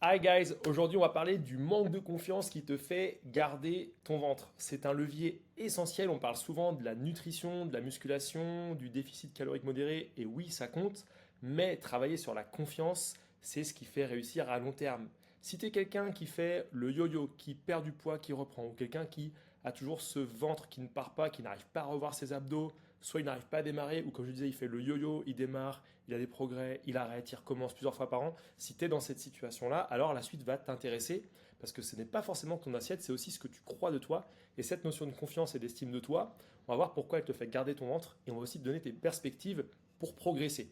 Hi guys, aujourd'hui on va parler du manque de confiance qui te fait garder ton ventre. C'est un levier essentiel, on parle souvent de la nutrition, de la musculation, du déficit calorique modéré, et oui ça compte, mais travailler sur la confiance, c'est ce qui fait réussir à long terme. Si tu es quelqu'un qui fait le yo-yo, qui perd du poids, qui reprend, ou quelqu'un qui a toujours ce ventre qui ne part pas, qui n'arrive pas à revoir ses abdos, soit il n'arrive pas à démarrer, ou comme je disais, il fait le yo-yo, il démarre, il a des progrès, il arrête, il recommence plusieurs fois par an. Si tu es dans cette situation-là, alors la suite va t'intéresser, parce que ce n'est pas forcément ton assiette, c'est aussi ce que tu crois de toi. Et cette notion de confiance et d'estime de toi, on va voir pourquoi elle te fait garder ton ventre, et on va aussi te donner tes perspectives pour progresser.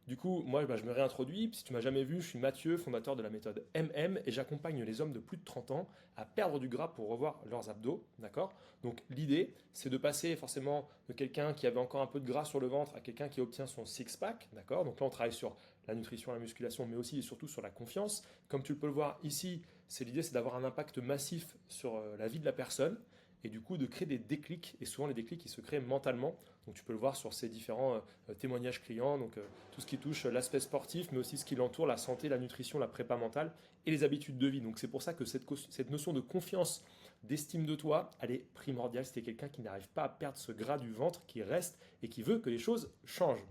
Du coup, moi, je me réintroduis. Si tu m'as jamais vu, je suis Mathieu, fondateur de la méthode MM, et j'accompagne les hommes de plus de 30 ans à perdre du gras pour revoir leurs abdos. D'accord. Donc, l'idée, c'est de passer forcément de quelqu'un qui avait encore un peu de gras sur le ventre à quelqu'un qui obtient son six-pack. D'accord. Donc là, on travaille sur la nutrition, la musculation, mais aussi et surtout sur la confiance. Comme tu peux le voir ici, l'idée, c'est d'avoir un impact massif sur la vie de la personne et du coup de créer des déclics. Et souvent, les déclics, ils se créent mentalement. Donc, tu peux le voir sur ces différents témoignages clients. Donc, tout ce qui touche l'aspect sportif, mais aussi ce qui l'entoure, la santé, la nutrition, la prépa mentale et les habitudes de vie. Donc, c'est pour ça que cette notion de confiance, d'estime de toi, elle est primordiale. Si tu es quelqu'un qui n'arrive pas à perdre ce gras du ventre, qui reste et qui veut que les choses changent.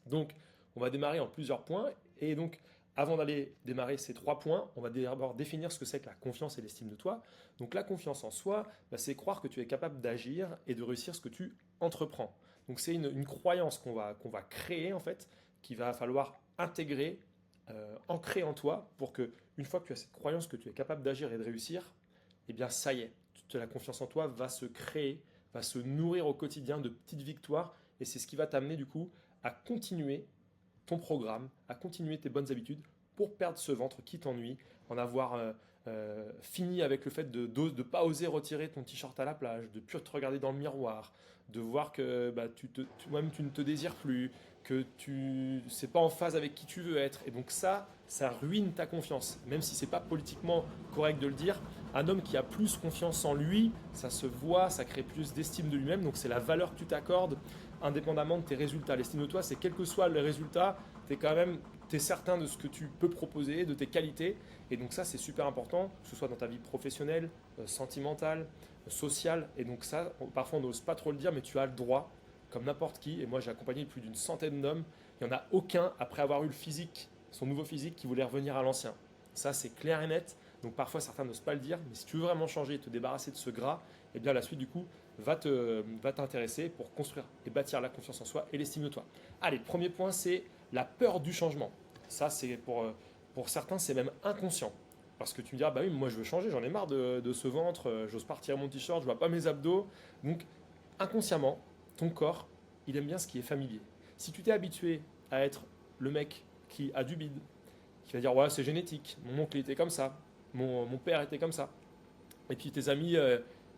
Donc, on va démarrer en plusieurs points. Et donc, avant d'aller démarrer ces 3 points, on va d'abord définir ce que c'est que la confiance et l'estime de toi. Donc, la confiance en soi, bah, c'est croire que tu es capable d'agir et de réussir ce que tu entreprends. Donc, c'est une croyance qu'on va créer, en fait, qu'il va falloir intégrer, ancrer en toi pour que, une fois que tu as cette croyance que tu es capable d'agir et de réussir, eh bien, ça y est, la confiance en toi va se créer, va se nourrir au quotidien de petites victoires. Et c'est ce qui va t'amener, du coup, à continuer ton programme, à continuer tes bonnes habitudes pour perdre ce ventre qui t'ennuie, en avoir fini avec le fait de ne pas oser retirer ton t-shirt à la plage, de plus te regarder dans le miroir, de voir que bah, toi-même tu ne te désires plus, que tu c'est pas en phase avec qui tu veux être. Et donc ça ruine ta confiance. Même si c'est pas politiquement correct de le dire, un homme qui a plus confiance en lui, ça se voit, ça crée plus d'estime de lui-même. Donc c'est la valeur que tu t'accordes indépendamment de tes résultats. L'estime de toi, c'est quel que soit le résultat, tu es certain de ce que tu peux proposer, de tes qualités. Et donc ça, c'est super important, que ce soit dans ta vie professionnelle, sentimentale, sociale. Et donc ça, parfois on n'ose pas trop le dire, mais tu as le droit, comme n'importe qui. Et moi, j'ai accompagné plus d'une centaine d'hommes. Il n'y en a aucun, après avoir eu le physique, son nouveau physique, qui voulait revenir à l'ancien. Ça, c'est clair et net. Donc parfois, certains n'osent pas le dire. Mais si tu veux vraiment changer et te débarrasser de ce gras, eh bien la suite, du coup, va t'intéresser pour construire et bâtir la confiance en soi et l'estime de toi. Allez, le premier point, c'est la peur du changement. Ça, c'est pour certains, c'est même inconscient. Parce que tu me diras, bah oui, moi je veux changer, j'en ai marre de ce ventre, j'ose pas retirer mon t-shirt, je vois pas mes abdos. Donc, inconsciemment, ton corps, il aime bien ce qui est familier. Si tu t'es habitué à être le mec qui a du bide, qui va dire, ouais, c'est génétique, mon oncle était comme ça, mon père était comme ça, et puis tes amis,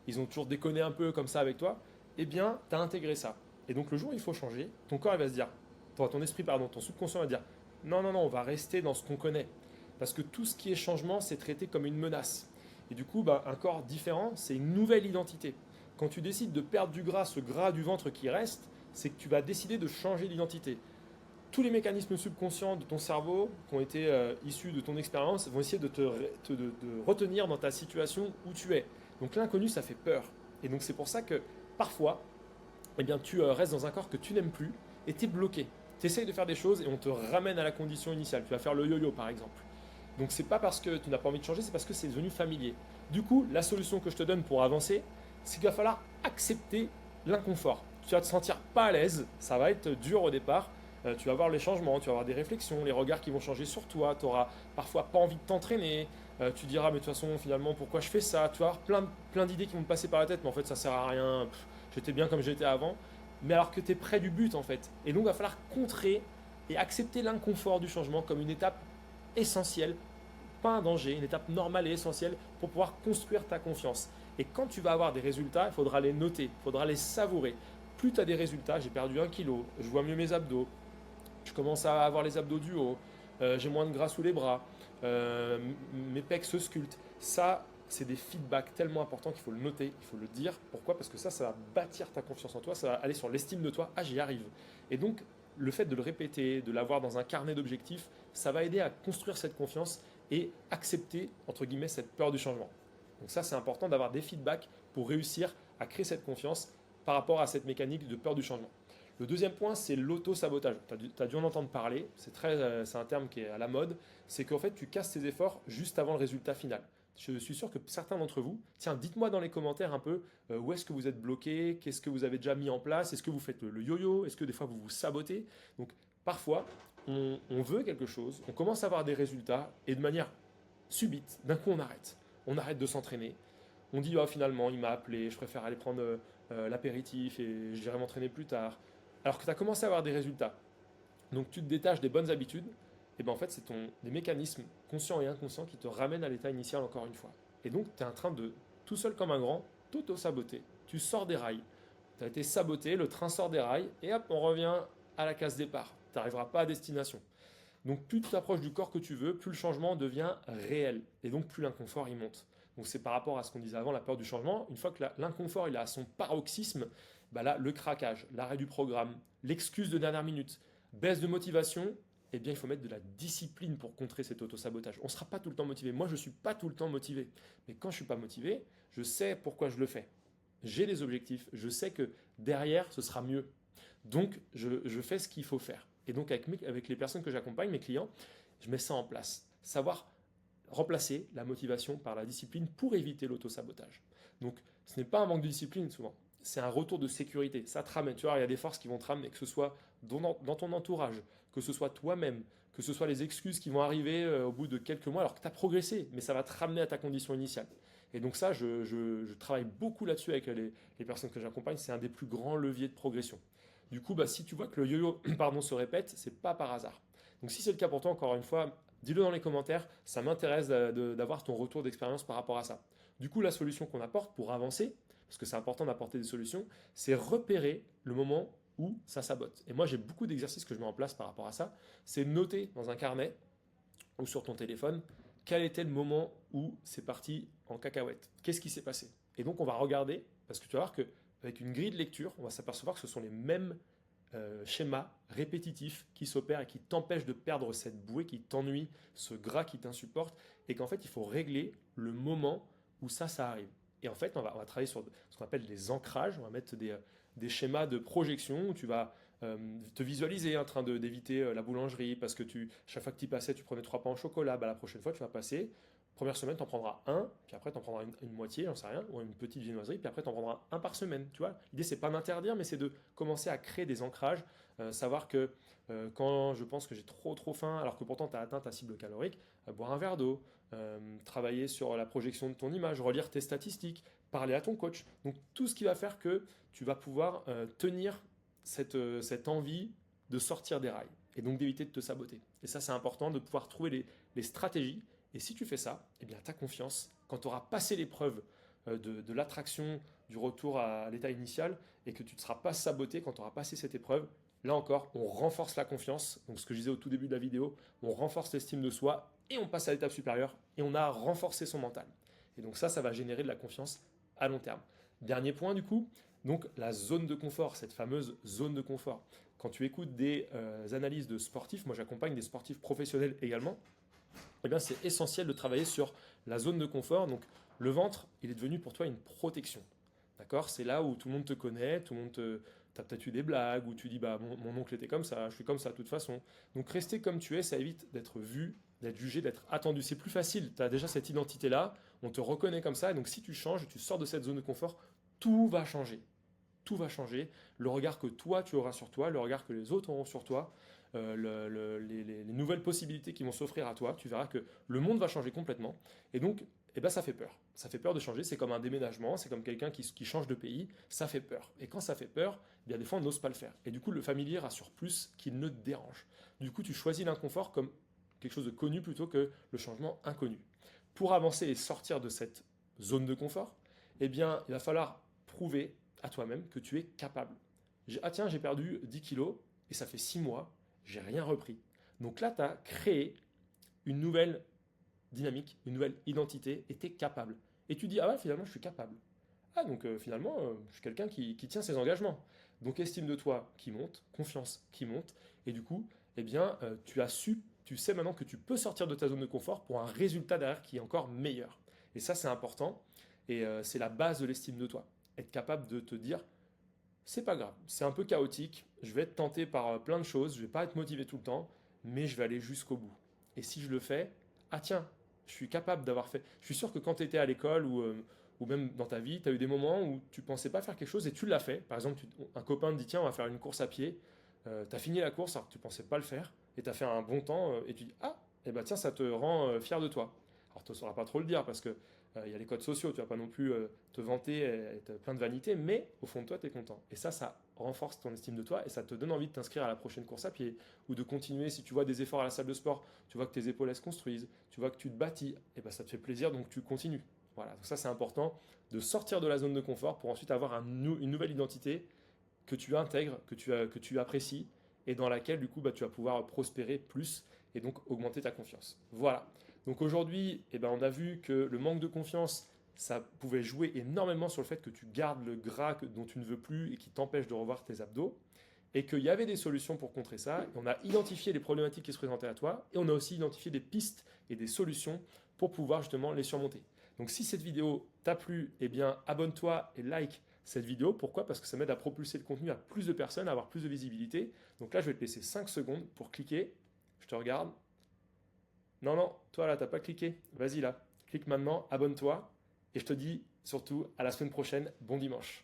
ils ont toujours déconné un peu comme ça avec toi, eh bien, tu as intégré ça. Et donc le jour où il faut changer, ton corps il va se dire, ton esprit, pardon, ton subconscient va dire, non, non, non, on va rester dans ce qu'on connaît. Parce que tout ce qui est changement, c'est traité comme une menace. Et du coup, bah, un corps différent, c'est une nouvelle identité. Quand tu décides de perdre du gras, ce gras du ventre qui reste, c'est que tu vas décider de changer d'identité. Tous les mécanismes subconscients de ton cerveau qui ont été issus de ton expérience vont essayer de retenir dans ta situation où tu es. Donc l'inconnu, ça fait peur. Et donc c'est pour ça que parfois, eh bien, tu restes dans un corps que tu n'aimes plus et tu es bloqué. Tu essayes de faire des choses et on te ramène à la condition initiale. Tu vas faire le yo-yo par exemple. Donc c'est pas parce que tu n'as pas envie de changer, c'est parce que c'est devenu familier. Du coup, la solution que je te donne pour avancer, c'est qu'il va falloir accepter l'inconfort. Tu vas te sentir pas à l'aise, ça va être dur au départ, tu vas voir les changements, tu vas avoir des réflexions, les regards qui vont changer sur toi, tu auras parfois pas envie de t'entraîner, tu diras mais de toute façon finalement pourquoi je fais ça, tu vas avoir plein d'idées qui vont te passer par la tête, mais en fait ça sert à rien, j'étais bien comme j'étais avant, mais alors que tu es près du but en fait. Et donc il va falloir contrer et accepter l'inconfort du changement comme une étape essentielle, pas un danger, une étape normale et essentielle pour pouvoir construire ta confiance. Et quand tu vas avoir des résultats, il faudra les noter, il faudra les savourer. Plus tu as des résultats, j'ai perdu 1 kilo, je vois mieux mes abdos, je commence à avoir les abdos du haut, j'ai moins de gras sous les bras, mes pecs se sculptent. Ça, c'est des feedbacks tellement importants qu'il faut le noter, il faut le dire. Pourquoi? Parce que ça va bâtir ta confiance en toi, ça va aller sur l'estime de toi. Ah, j'y arrive. Et donc, le fait de le répéter, de l'avoir dans un carnet d'objectifs, ça va aider à construire cette confiance et accepter, entre guillemets, cette peur du changement. Donc ça, c'est important d'avoir des feedbacks pour réussir à créer cette confiance par rapport à cette mécanique de peur du changement. Le deuxième point, c'est l'auto-sabotage. Tu as dû en entendre parler, c'est un terme qui est à la mode, c'est qu'en fait, tu casses tes efforts juste avant le résultat final. Je suis sûr que certains d'entre vous, tiens, dites-moi dans les commentaires un peu où est-ce que vous êtes bloqué, qu'est-ce que vous avez déjà mis en place, est-ce que vous faites le yo-yo, est-ce que des fois vous vous sabotez. Donc parfois, on veut quelque chose, on commence à avoir des résultats et de manière subite, d'un coup on arrête. On arrête de s'entraîner. On dit, oh, finalement, il m'a appelé, je préfère aller prendre l'apéritif et j'irai m'entraîner plus tard. Alors que tu as commencé à avoir des résultats. Donc tu te détaches des bonnes habitudes, et ben en fait, c'est des mécanismes conscients et inconscients qui te ramènent à l'état initial encore une fois. Et donc, tu es en train de, tout seul comme un grand, t'auto-saboter. Tu sors des rails. Tu as été saboté, le train sort des rails, et hop, on revient à la case départ. Tu n'arriveras pas à destination. Donc plus tu t'approches du corps que tu veux, plus le changement devient réel. Et donc plus l'inconfort il monte. Donc c'est par rapport à ce qu'on disait avant, la peur du changement. Une fois que l'inconfort il est à son paroxysme, bah là, le craquage, l'arrêt du programme, l'excuse de dernière minute, baisse de motivation, eh bien il faut mettre de la discipline pour contrer cet auto-sabotage. On ne sera pas tout le temps motivé. Moi je ne suis pas tout le temps motivé. Mais quand je ne suis pas motivé, je sais pourquoi je le fais. J'ai des objectifs, je sais que derrière ce sera mieux. Donc je fais ce qu'il faut faire. Et donc avec les personnes que j'accompagne, mes clients, je mets ça en place. Savoir remplacer la motivation par la discipline pour éviter l'auto-sabotage. Donc ce n'est pas un manque de discipline souvent, c'est un retour de sécurité. Ça te ramène, tu vois, il y a des forces qui vont te ramener, que ce soit dans ton entourage, que ce soit toi-même, que ce soit les excuses qui vont arriver au bout de quelques mois alors que tu as progressé, mais ça va te ramener à ta condition initiale. Et donc ça, je travaille beaucoup là-dessus avec les personnes que j'accompagne, c'est un des plus grands leviers de progression. Du coup, bah, si tu vois que le yo-yo pardon, se répète, c'est pas par hasard. Donc si c'est le cas pour toi, encore une fois, dis-le dans les commentaires, ça m'intéresse d'avoir ton retour d'expérience par rapport à ça. Du coup, la solution qu'on apporte pour avancer, parce que c'est important d'apporter des solutions, c'est repérer le moment où ça sabote. Et moi, j'ai beaucoup d'exercices que je mets en place par rapport à ça. C'est noter dans un carnet ou sur ton téléphone quel était le moment où c'est parti en cacahuète. Qu'est-ce qui s'est passé? Et donc, on va regarder, parce que tu vas voir qu'avec une grille de lecture, on va s'apercevoir que ce sont les mêmes schémas répétitifs qui s'opèrent et qui t'empêchent de perdre cette bouée qui t'ennuie, ce gras qui t'insupporte, et qu'en fait, il faut régler le moment où ça arrive. Et en fait, on va travailler sur ce qu'on appelle des ancrages, on va mettre des schémas de projection où tu vas te visualiser en train d'éviter la boulangerie parce que chaque fois que tu passais, tu prenais 3 pains au chocolat. Bah, la prochaine fois, tu vas passer. Première semaine, tu en prendras un, puis après, tu en prendras une moitié, j'en sais rien, ou une petite viennoiserie, puis après, tu en prendras un par semaine. Tu vois, l'idée, c'est pas d'interdire, mais c'est de commencer à créer des ancrages, savoir que quand je pense que j'ai trop faim, alors que pourtant tu as atteint ta cible calorique, boire un verre d'eau, travailler sur la projection de ton image, relire tes statistiques, parler à ton coach. Donc tout ce qui va faire que tu vas pouvoir tenir cette envie de sortir des rails et donc d'éviter de te saboter. Et ça, c'est important de pouvoir trouver les stratégies. Et si tu fais ça, eh bien, ta confiance, quand tu auras passé l'épreuve de l'attraction, du retour à l'état initial, et que tu ne seras pas saboté quand tu auras passé cette épreuve, là encore, on renforce la confiance. Donc ce que je disais au tout début de la vidéo, on renforce l'estime de soi, et on passe à l'étape supérieure, et on a renforcé son mental. Et donc ça va générer de la confiance à long terme. Dernier point du coup, donc la zone de confort, cette fameuse zone de confort. Quand tu écoutes des analyses de sportifs, moi j'accompagne des sportifs professionnels également, eh bien c'est essentiel de travailler sur la zone de confort. Donc le ventre, il est devenu pour toi une protection. D'accord? C'est là où tout le monde te connaît, tout le monde te... T'as peut-être eu des blagues où tu dis bah mon oncle était comme ça, je suis comme ça de toute façon. Donc rester comme tu es, ça évite d'être vu, d'être jugé, d'être attendu. C'est plus facile, tu as déjà cette identité-là, on te reconnaît comme ça, et donc si tu changes, tu sors de cette zone de confort, tout va changer. Tout va changer. Le regard que toi tu auras sur toi, le regard que les autres auront sur toi, les nouvelles possibilités qui vont s'offrir à toi, tu verras que le monde va changer complètement. Et donc, eh ben, ça fait peur. Ça fait peur de changer. C'est comme un déménagement, c'est comme quelqu'un qui change de pays. Ça fait peur. Et quand ça fait peur, eh bien, des fois, on n'ose pas le faire. Et du coup, le familier rassure plus qu'il ne te dérange. Du coup, tu choisis l'inconfort comme quelque chose de connu plutôt que le changement inconnu. Pour avancer et sortir de cette zone de confort, eh bien, il va falloir prouver à toi-même que tu es capable. Ah tiens, j'ai perdu 10 kilos et ça fait 6 mois, j'ai rien repris. Donc là, tu as créé une nouvelle dynamique, une nouvelle identité et tu es capable. Et tu dis, ah ouais, finalement, je suis capable. Ah, donc finalement, je suis quelqu'un qui tient ses engagements. Donc estime de toi qui monte, confiance qui monte, et du coup, eh bien, tu tu sais maintenant que tu peux sortir de ta zone de confort pour un résultat derrière qui est encore meilleur. Et ça, c'est important. Et c'est la base de l'estime de toi. Être capable de te dire, c'est pas grave, c'est un peu chaotique, je vais être tenté par plein de choses, je vais pas être motivé tout le temps, mais je vais aller jusqu'au bout. Et si je le fais, ah tiens, je suis capable d'avoir fait. Je suis sûr que quand tu étais à l'école ou même dans ta vie, tu as eu des moments où tu pensais pas faire quelque chose et tu l'as fait. Par exemple, un copain te dit tiens, on va faire une course à pied. Tu as fini la course alors que tu pensais pas le faire et tu as fait un bon temps et tu dis ah, et bah tiens, ça te rend fier de toi. Alors tu ne sauras pas trop le dire parce que il y a les codes sociaux, tu vas pas non plus te vanter et être plein de vanité, mais au fond de toi, tu es content. Et ça renforce ton estime de toi et ça te donne envie de t'inscrire à la prochaine course à pied ou de continuer. Si tu vois des efforts à la salle de sport, tu vois que tes épaules elles se construisent, tu vois que tu te bâtis, et ben ça te fait plaisir donc tu continues. Voilà, donc ça c'est important de sortir de la zone de confort pour ensuite avoir une nouvelle identité que tu intègres, que tu apprécies et dans laquelle du coup bah, tu vas pouvoir prospérer plus et donc augmenter ta confiance. Voilà. Donc aujourd'hui, eh ben, on a vu que le manque de confiance, ça pouvait jouer énormément sur le fait que tu gardes le gras dont tu ne veux plus et qui t'empêche de revoir tes abdos et qu'il y avait des solutions pour contrer ça. On a identifié les problématiques qui se présentaient à toi et on a aussi identifié des pistes et des solutions pour pouvoir justement les surmonter. Donc si cette vidéo t'a plu, eh bien abonne-toi et like cette vidéo. Pourquoi? Parce que ça m'aide à propulser le contenu à plus de personnes, à avoir plus de visibilité. Donc là, je vais te laisser 5 secondes pour cliquer. Je te regarde. Non, non, toi là, t'as pas cliqué. Vas-y là, clique maintenant, abonne-toi. Et je te dis surtout à la semaine prochaine. Bon dimanche.